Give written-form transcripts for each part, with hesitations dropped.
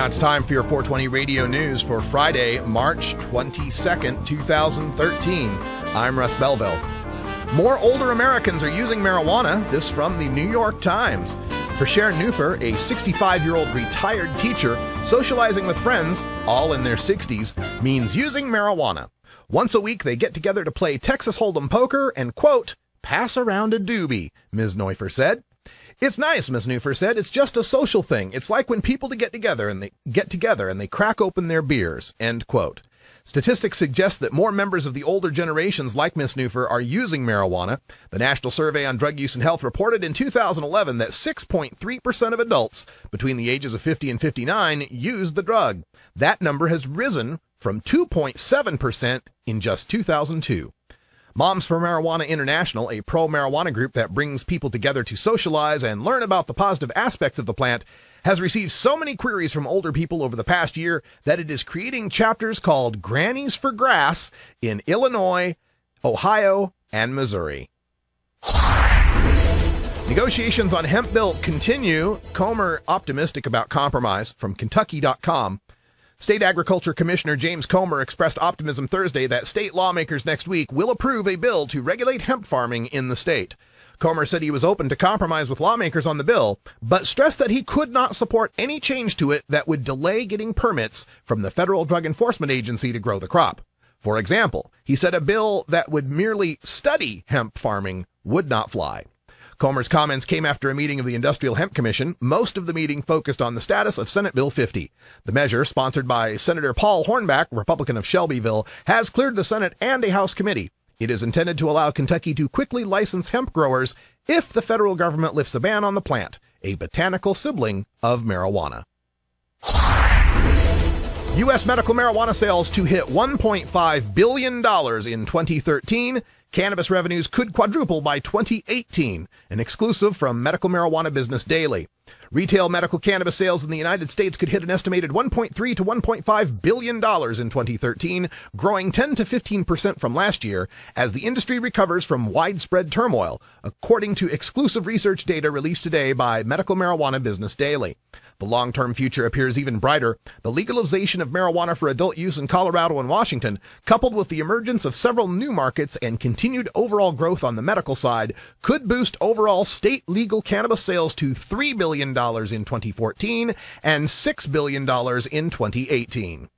Now it's time for your 420 Radio News for Friday, March 22nd, 2013. I'm Russ Belville. More older Americans are using marijuana. This from the New York Times. For Sharon Newfer, a 65-year-old retired teacher, socializing with friends, all in their 60s, means using marijuana. Once a week, they get together to play Texas Hold'em poker and, quote, pass around a doobie, Ms. Neufer said. It's nice, Ms. Neufer said. It's just a social thing. It's like when people get together and they crack open their beers, end quote. Statistics suggest that more members of the older generations like Ms. Neufer are using marijuana. The National Survey on Drug Use and Health reported in 2011 that 6.3% of adults between the ages of 50 and 59 used the drug. That number has risen from 2.7% in just 2002. Moms for Marijuana International, a pro-marijuana group that brings people together to socialize and learn about the positive aspects of the plant, has received so many queries from older people over the past year that it is creating chapters called Grannies for Grass in Illinois, Ohio, and Missouri. Negotiations on hemp bill continue. Comer optimistic about compromise from Kentucky.com. State Agriculture Commissioner James Comer expressed optimism Thursday that state lawmakers next week will approve a bill to regulate hemp farming in the state. Comer said he was open to compromise with lawmakers on the bill, but stressed that he could not support any change to it that would delay getting permits from the Federal Drug Enforcement Agency to grow the crop. For example, he said a bill that would merely study hemp farming would not fly. Comer's comments came after a meeting of the Industrial Hemp Commission. Most of the meeting focused on the status of Senate Bill 50. The measure, sponsored by Senator Paul Hornback, Republican of Shelbyville, has cleared the Senate and a House committee. It is intended to allow Kentucky to quickly license hemp growers if the federal government lifts a ban on the plant, a botanical sibling of marijuana. U.S. medical marijuana sales to hit $1.5 billion in 2013. Cannabis revenues could quadruple by 2018, an exclusive from Medical Marijuana Business Daily. Retail medical cannabis sales in the United States could hit an estimated $1.3 to $1.5 billion in 2013, growing 10 to 15% from last year as the industry recovers from widespread turmoil, according to exclusive research data released today by Medical Marijuana Business Daily. The long-term future appears even brighter. The legalization of marijuana for adult use in Colorado and Washington, coupled with the emergence of several new markets and continued overall growth on the medical side, could boost overall state legal cannabis sales to $3 billion in 2014 and $6 billion in 2018.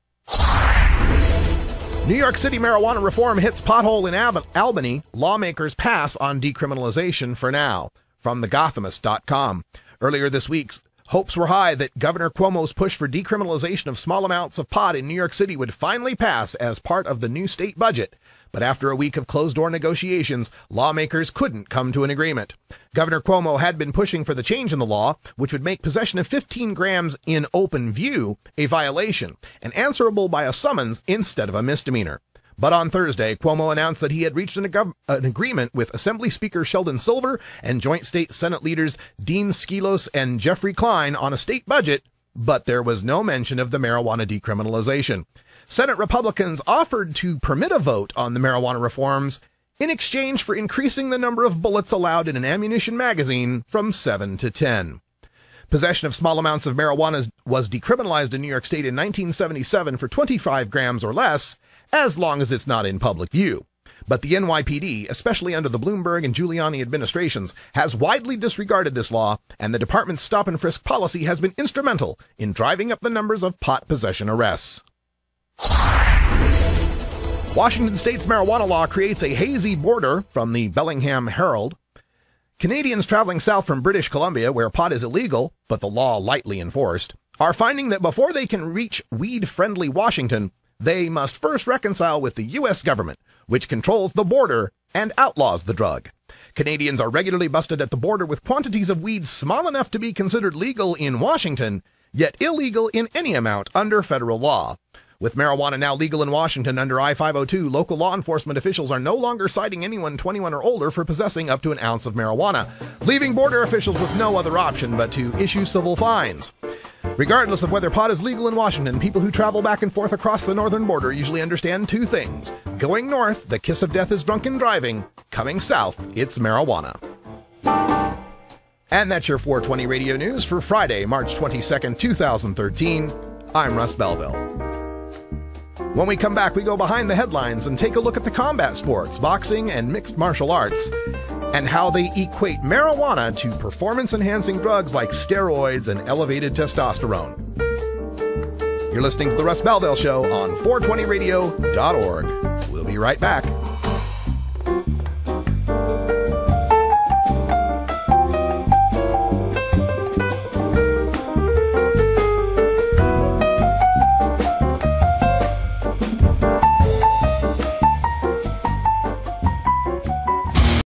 New York City marijuana reform hits pothole in Albany. Lawmakers pass on decriminalization for now. From thegothamist.com. Earlier this week, hopes were high that Governor Cuomo's push for decriminalization of small amounts of pot in New York City would finally pass as part of the new state budget. But after a week of closed-door negotiations, lawmakers couldn't come to an agreement. Governor Cuomo had been pushing for the change in the law, which would make possession of 15 grams in open view a violation and answerable by a summons instead of a misdemeanor. But on Thursday, Cuomo announced that he had reached an agreement with Assembly Speaker Sheldon Silver and Joint State Senate leaders Dean Skelos and Jeffrey Klein on a state budget, but there was no mention of the marijuana decriminalization. Senate Republicans offered to permit a vote on the marijuana reforms in exchange for increasing the number of bullets allowed in an ammunition magazine from 7 to 10. Possession of small amounts of marijuana was decriminalized in New York State in 1977 for 25 grams or less, as long as it's not in public view. But the NYPD, especially under the Bloomberg and Giuliani administrations, has widely disregarded this law, and the department's stop and frisk policy has been instrumental in driving up the numbers of pot possession arrests. Washington State's marijuana law creates a hazy border, from the Bellingham Herald. Canadians traveling south from British Columbia, where pot is illegal, but the law lightly enforced, are finding that before they can reach weed-friendly Washington, they must first reconcile with the U.S. government, which controls the border and outlaws the drug. Canadians are regularly busted at the border with quantities of weed small enough to be considered legal in Washington, yet illegal in any amount under federal law. With marijuana now legal in Washington under I-502, local law enforcement officials are no longer citing anyone 21 or older for possessing up to an ounce of marijuana, leaving border officials with no other option but to issue civil fines. Regardless of whether pot is legal in Washington, people who travel back and forth across the northern border usually understand two things. Going north, the kiss of death is drunken driving. Coming south, it's marijuana. And that's your 420 Radio News for Friday, March 22nd, 2013. I'm Russ Belville. When we come back, we go behind the headlines and take a look at the combat sports, boxing, and mixed martial arts, and how they equate marijuana to performance-enhancing drugs like steroids and elevated testosterone. You're listening to The Russ Belville Show on 420radio.org. We'll be right back.